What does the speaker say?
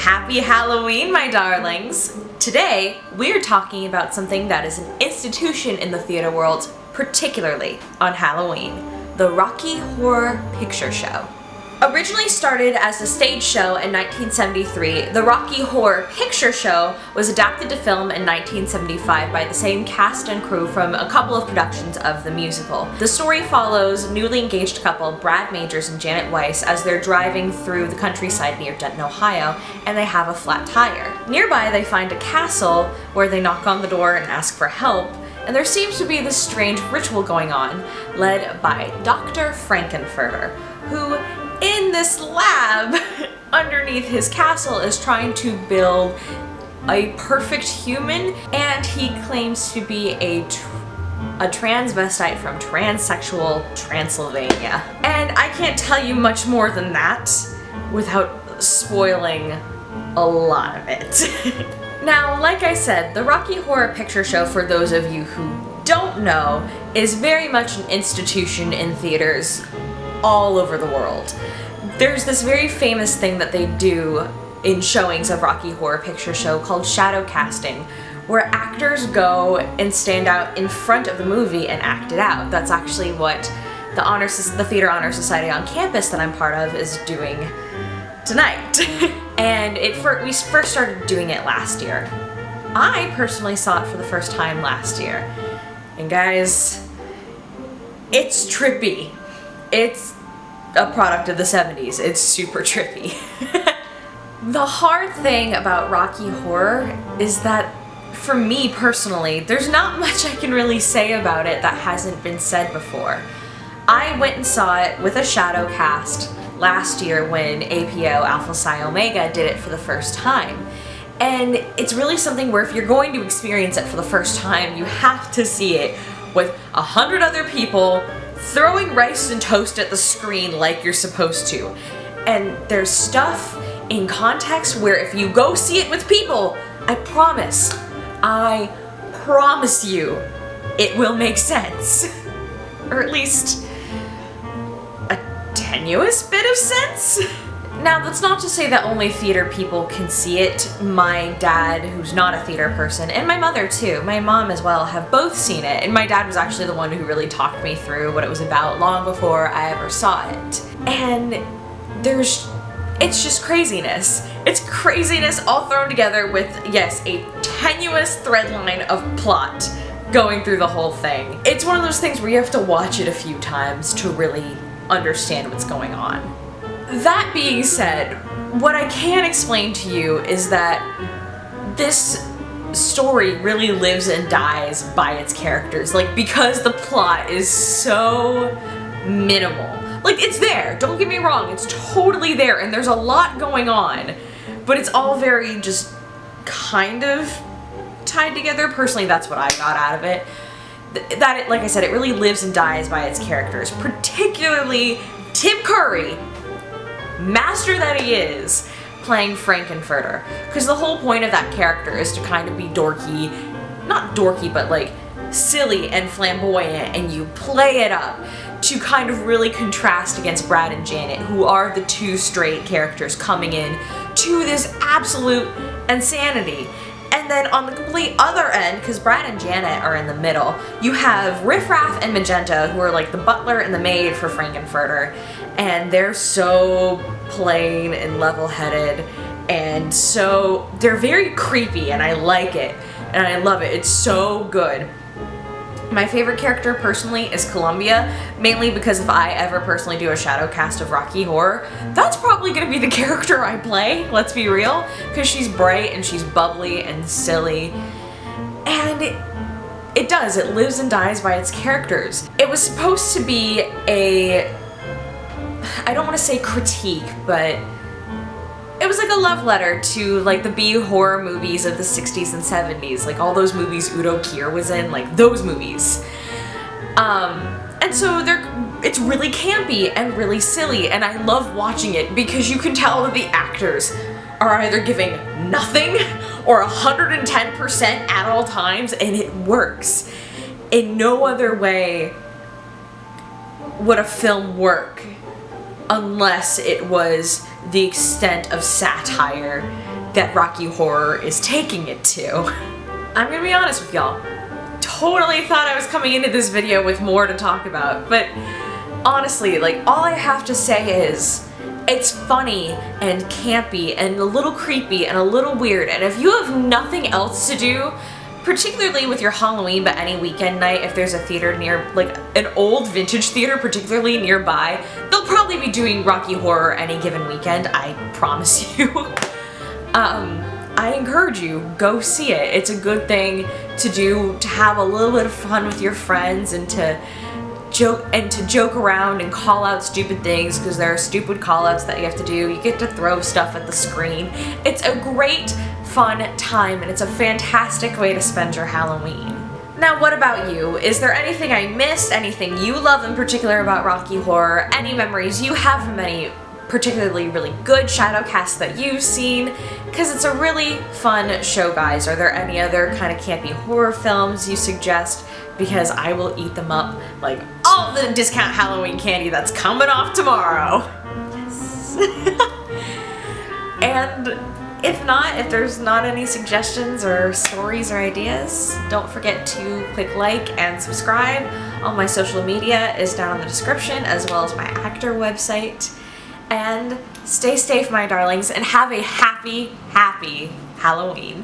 Happy Halloween, my darlings! Today, we're talking about something that is an institution in the theater world, particularly on Halloween, the Rocky Horror Picture Show. Originally started as a stage show in 1973, the Rocky Horror Picture Show was adapted to film in 1975 by the same cast and crew from a couple of productions of the musical. The story follows newly engaged couple Brad Majors and Janet Weiss as they're driving through the countryside near Denton, Ohio, and they have a flat tire. Nearby, they find a castle where they knock on the door and ask for help, and there seems to be this strange ritual going on, led by Dr. Frank-N-Furter, who in this lab underneath his castle is trying to build a perfect human, and he claims to be a transvestite from transsexual Transylvania. And I can't tell you much more than that without spoiling a lot of it. Now, like I said, the Rocky Horror Picture Show, for those of you who don't know, is very much an institution in theaters all over the world. There's this very famous thing that they do in showings of Rocky Horror Picture Show called shadow casting, where actors go and stand out in front of the movie and act it out. That's actually what the Theater Honor Society on campus that I'm part of is doing tonight. And we first started doing it last year. I personally saw it for the first time last year. And guys, it's trippy. It's a product of the 70s. It's super trippy. The hard thing about Rocky Horror is that, for me personally, there's not much I can really say about it that hasn't been said before. I went and saw it with a shadow cast last year when APO Alpha Psi Omega did it for the first time. And it's really something where if you're going to experience it for the first time, you have to see it with 100 other people throwing rice and toast at the screen like you're supposed to. And there's stuff in context where if you go see it with people, I promise you, it will make sense. Or at least a tenuous bit of sense. Now, that's not to say that only theater people can see it. My dad, who's not a theater person, and my mother too, my mom as well, have both seen it. And my dad was actually the one who really talked me through what it was about long before I ever saw it. And it's just craziness. It's craziness all thrown together with, yes, a tenuous thread line of plot going through the whole thing. It's one of those things where you have to watch it a few times to really understand what's going on. That being said, what I can explain to you is that this story really lives and dies by its characters. Like, because the plot is so minimal. Like, it's there, don't get me wrong, it's totally there, and there's a lot going on, but it's all very just kind of tied together. Personally, that's what I got out of it. Like I said, it really lives and dies by its characters, particularly Tim Curry, master that he is, playing Frank-N-Furter. Because the whole point of that character is to kind of be dorky, not dorky, but like silly and flamboyant, and you play it up to kind of really contrast against Brad and Janet, who are the two straight characters coming in to this absolute insanity. And then on the complete other end, because Brad and Janet are in the middle, you have Riff Raff and Magenta, who are like the butler and the maid for Frank-N-Furter, and they're so plain and level-headed, and so they're very creepy, and I like it, and I love it. It's so good. My favorite character personally is Columbia, mainly because if I ever personally do a shadow cast of Rocky Horror, that's probably going to be the character I play, let's be real, because she's bright and she's bubbly and silly, and it does, it lives and dies by its characters. It was supposed to be I don't want to say critique, but it was like a love letter to like the B horror movies of the 60s and 70s, like all those movies Udo Kier was in, like those movies. And so it's really campy and really silly, and I love watching it because you can tell that the actors are either giving nothing or 110% at all times, and it works. In no other way would a film work unless it was the extent of satire that Rocky Horror is taking it to. I'm gonna be honest with y'all. Totally thought I was coming into this video with more to talk about, but honestly, like, all I have to say is it's funny and campy and a little creepy and a little weird, and if you have nothing else to do, particularly with your Halloween, but any weekend night, if there's a theater near, like an old vintage theater particularly nearby, they'll probably be doing Rocky Horror any given weekend, I promise you. I encourage you, go see it. It's a good thing to do, to have a little bit of fun with your friends and to joke around and call out stupid things, because there are stupid call outs that you have to do. You get to throw stuff at the screen. It's a great fun time, and it's a fantastic way to spend your Halloween. Now, what about you? Is there anything I missed? Anything you love in particular about Rocky Horror? Any memories you have from any particularly really good Shadowcast that you've seen? Because it's a really fun show, guys. Are there any other kind of campy horror films you suggest? Because I will eat them up like all the discount Halloween candy that's coming off tomorrow. Yes. And if there's not any suggestions or stories or ideas, don't forget to click like and subscribe. All my social media is down in the description, as well as my actor website. And stay safe, my darlings, and have a happy, happy Halloween.